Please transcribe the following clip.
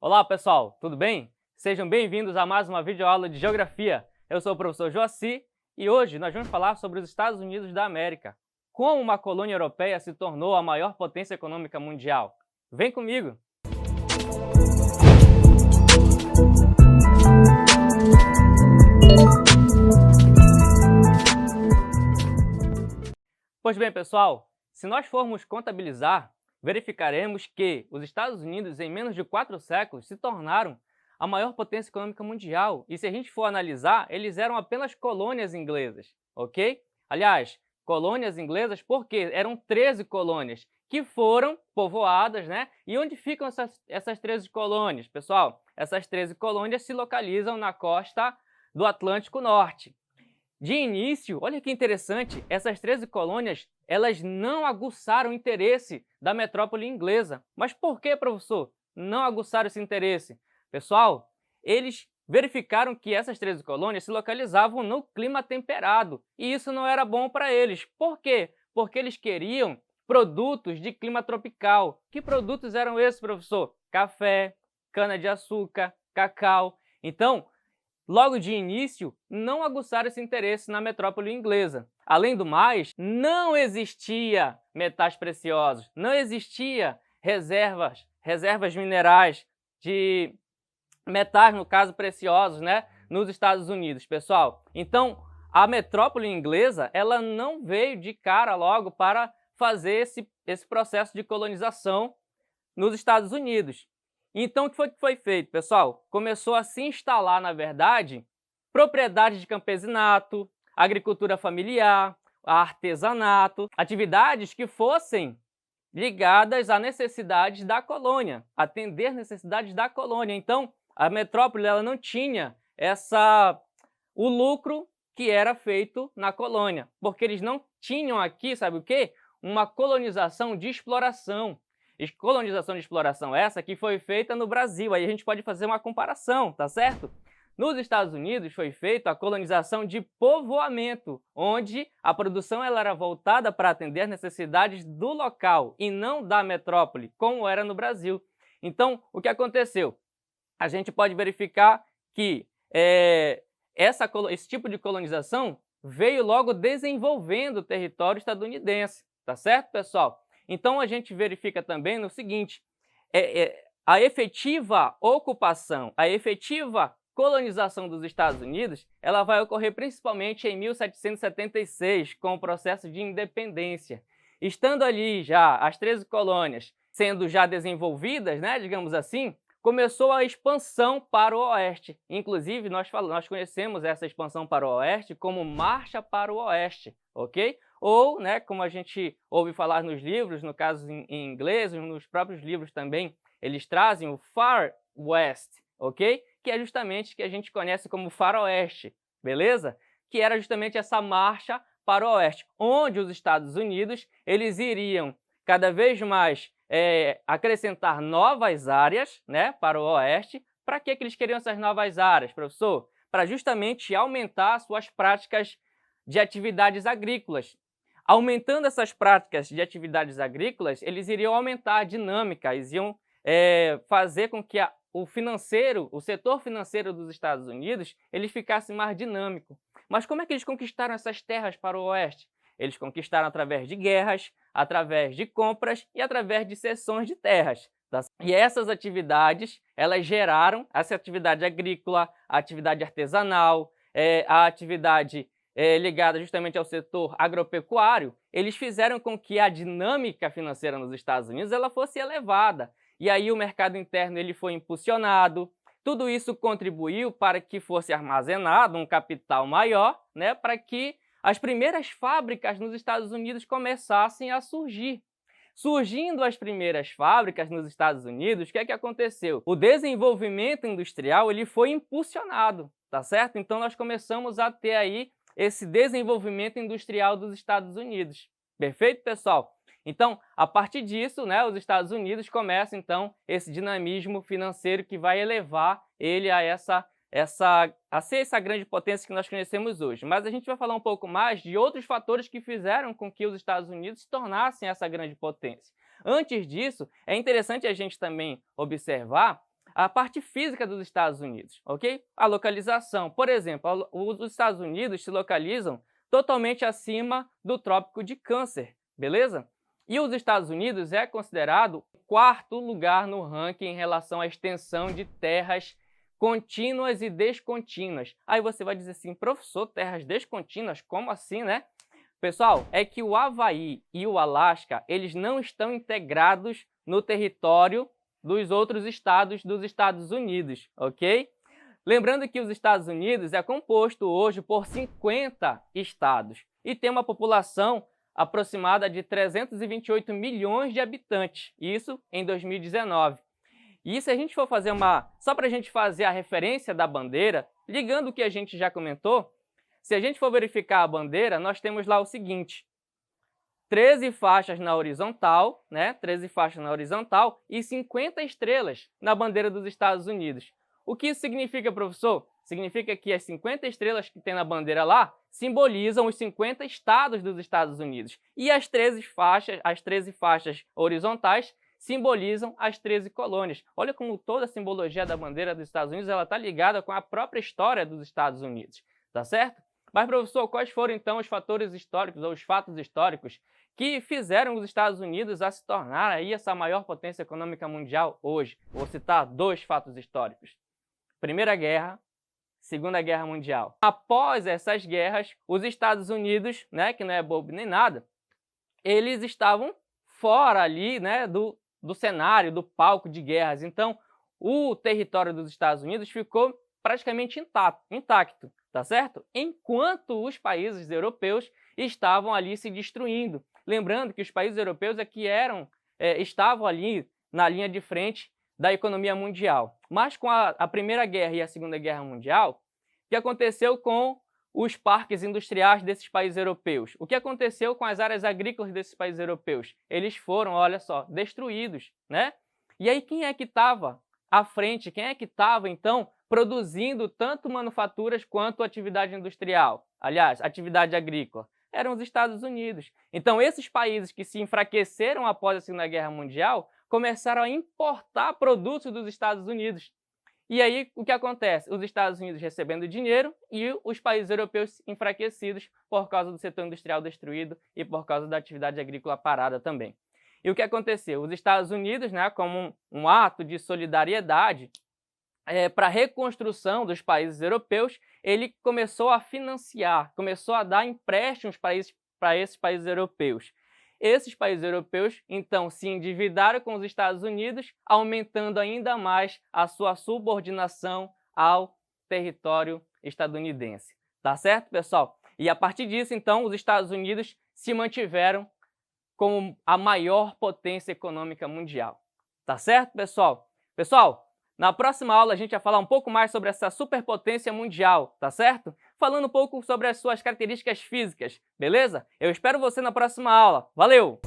Olá pessoal, tudo bem? Sejam bem-vindos a mais uma videoaula de Geografia. Eu sou o professor Joaci e hoje nós vamos falar sobre os Estados Unidos da América. Como uma colônia europeia se tornou a maior potência econômica mundial. Vem comigo! Pois bem, pessoal, se nós formos contabilizar, verificaremos que os Estados Unidos, em menos de 4 séculos, se tornaram a maior potência econômica mundial. E se a gente for analisar, eles eram apenas colônias inglesas, ok? Aliás, colônias inglesas porque eram 13 colônias que foram povoadas, né? E onde ficam essas 13 colônias? Pessoal, essas 13 colônias se localizam na costa do Atlântico Norte. De início, olha que interessante, essas 13 colônias, elas não aguçaram o interesse da metrópole inglesa. Mas por que, professor, não aguçaram esse interesse? Pessoal, eles verificaram que essas 13 colônias se localizavam no clima temperado, e isso não era bom para eles. Por quê? Porque eles queriam produtos de clima tropical. Que produtos eram esses, professor? Café, cana-de-açúcar, cacau. Então, logo de início, não aguçaram esse interesse na metrópole inglesa. Além do mais, não existia metais preciosos, não existia reservas minerais de metais, no caso, preciosos, né, nos Estados Unidos, pessoal. Então, a metrópole inglesa, ela não veio de cara logo para fazer esse processo de colonização nos Estados Unidos. Então, o que foi feito, pessoal? Começou a se instalar, na verdade, propriedades de campesinato, agricultura familiar, artesanato, atividades que fossem ligadas a necessidades da colônia, atender necessidades da colônia. Então, a metrópole ela não tinha o lucro que era feito na colônia, porque eles não tinham aqui, sabe o quê? Uma colonização de exploração. Colonização de exploração essa que foi feita no Brasil. Aí a gente pode fazer uma comparação, tá certo? Nos Estados Unidos foi feita a colonização de povoamento, onde a produção ela era voltada para atender necessidades do local e não da metrópole, como era no Brasil. Então, o que aconteceu? A gente pode verificar que esse tipo de colonização veio logo desenvolvendo o território estadunidense, tá certo, pessoal? Então, a gente verifica também no seguinte, a efetiva ocupação, a efetiva colonização dos Estados Unidos, ela vai ocorrer principalmente em 1776, com o processo de independência. Estando ali já as 13 colônias sendo já desenvolvidas, né, digamos assim, começou a expansão para o oeste. Inclusive, nós conhecemos essa expansão para o oeste como Marcha para o Oeste, ok? Ou, né, como a gente ouve falar nos livros, no caso em inglês, nos próprios livros também, eles trazem o Far West, ok? Que é justamente o que a gente conhece como faroeste, beleza? Que era justamente essa marcha para o oeste, onde os Estados Unidos eles iriam cada vez mais acrescentar novas áreas, né, para o oeste. Para que eles queriam essas novas áreas, professor? Para justamente aumentar suas práticas de atividades agrícolas. Aumentando essas práticas de atividades agrícolas, eles iriam aumentar a dinâmica, eles iam fazer com que o setor financeiro dos Estados Unidos ele ficasse mais dinâmico. Mas como é que eles conquistaram essas terras para o oeste? Eles conquistaram através de guerras, através de compras e através de cessões de terras. Tá? E essas atividades, elas geraram essa atividade agrícola, a atividade artesanal, a atividade ligada justamente ao setor agropecuário, eles fizeram com que a dinâmica financeira nos Estados Unidos ela fosse elevada. E aí o mercado interno ele foi impulsionado. Tudo isso contribuiu para que fosse armazenado um capital maior, né, para que as primeiras fábricas nos Estados Unidos começassem a surgir. Surgindo as primeiras fábricas nos Estados Unidos, o que é que aconteceu? O desenvolvimento industrial ele foi impulsionado, tá certo? Então nós começamos a ter aí esse desenvolvimento industrial dos Estados Unidos. Perfeito, pessoal? Então, a partir disso, né, os Estados Unidos começam, então, esse dinamismo financeiro que vai elevar ele a ser essa grande potência que nós conhecemos hoje. Mas a gente vai falar um pouco mais de outros fatores que fizeram com que os Estados Unidos se tornassem essa grande potência. Antes disso, é interessante a gente também observar a parte física dos Estados Unidos, ok? A localização. Por exemplo, os Estados Unidos se localizam totalmente acima do Trópico de Câncer, beleza? E os Estados Unidos é considerado o quarto lugar no ranking em relação à extensão de terras contínuas e descontínuas. Aí você vai dizer assim, professor, terras descontínuas? Como assim, né? Pessoal, é que o Havaí e o Alasca, eles não estão integrados no território dos outros estados dos Estados Unidos, ok? Lembrando que os Estados Unidos é composto hoje por 50 estados e tem uma população aproximada de 328 milhões de habitantes, isso em 2019. E se a gente for fazer só para a gente fazer a referência da bandeira, ligando o que a gente já comentou, se a gente for verificar a bandeira, nós temos lá o seguinte, 13 faixas na horizontal, né? 13 faixas na horizontal e 50 estrelas na bandeira dos Estados Unidos. O que isso significa, professor? Significa que as 50 estrelas que tem na bandeira lá simbolizam os 50 estados dos Estados Unidos. E as 13 faixas horizontais simbolizam as 13 colônias. Olha como toda a simbologia da bandeira dos Estados Unidos está ligada com a própria história dos Estados Unidos, tá certo? Mas, professor, quais foram então os fatores históricos ou os fatos históricos que fizeram os Estados Unidos a se tornar aí essa maior potência econômica mundial hoje? Vou citar 2 fatos históricos. Primeira Guerra, Segunda Guerra Mundial. Após essas guerras, os Estados Unidos, né, que não é bobo nem nada, eles estavam fora ali, né, do cenário, do palco de guerras. Então, o território dos Estados Unidos ficou praticamente intacto, tá certo? Enquanto os países europeus estavam ali se destruindo. Lembrando que os países europeus estavam ali na linha de frente da economia mundial. Mas com a Primeira Guerra e a Segunda Guerra Mundial, o que aconteceu com os parques industriais desses países europeus? O que aconteceu com as áreas agrícolas desses países europeus? Eles foram, olha só, destruídos, né? E aí quem é que estava à frente? Quem é que estava, então, produzindo tanto manufaturas quanto atividade industrial? Aliás, atividade agrícola. Eram os Estados Unidos. Então, esses países que se enfraqueceram após a Segunda Guerra Mundial começaram a importar produtos dos Estados Unidos. E aí, o que acontece? Os Estados Unidos recebendo dinheiro e os países europeus enfraquecidos por causa do setor industrial destruído e por causa da atividade agrícola parada também. E o que aconteceu? Os Estados Unidos, né, como um ato de solidariedade para a reconstrução dos países europeus, ele começou a financiar, começou a dar empréstimos para esses países europeus. Esses países europeus, então, se endividaram com os Estados Unidos, aumentando ainda mais a sua subordinação ao território estadunidense. Tá certo, pessoal? E a partir disso, então, os Estados Unidos se mantiveram como a maior potência econômica mundial. Tá certo, pessoal? Pessoal, na próxima aula a gente vai falar um pouco mais sobre essa superpotência mundial, tá certo? Falando um pouco sobre as suas características físicas, beleza? Eu espero você na próxima aula. Valeu!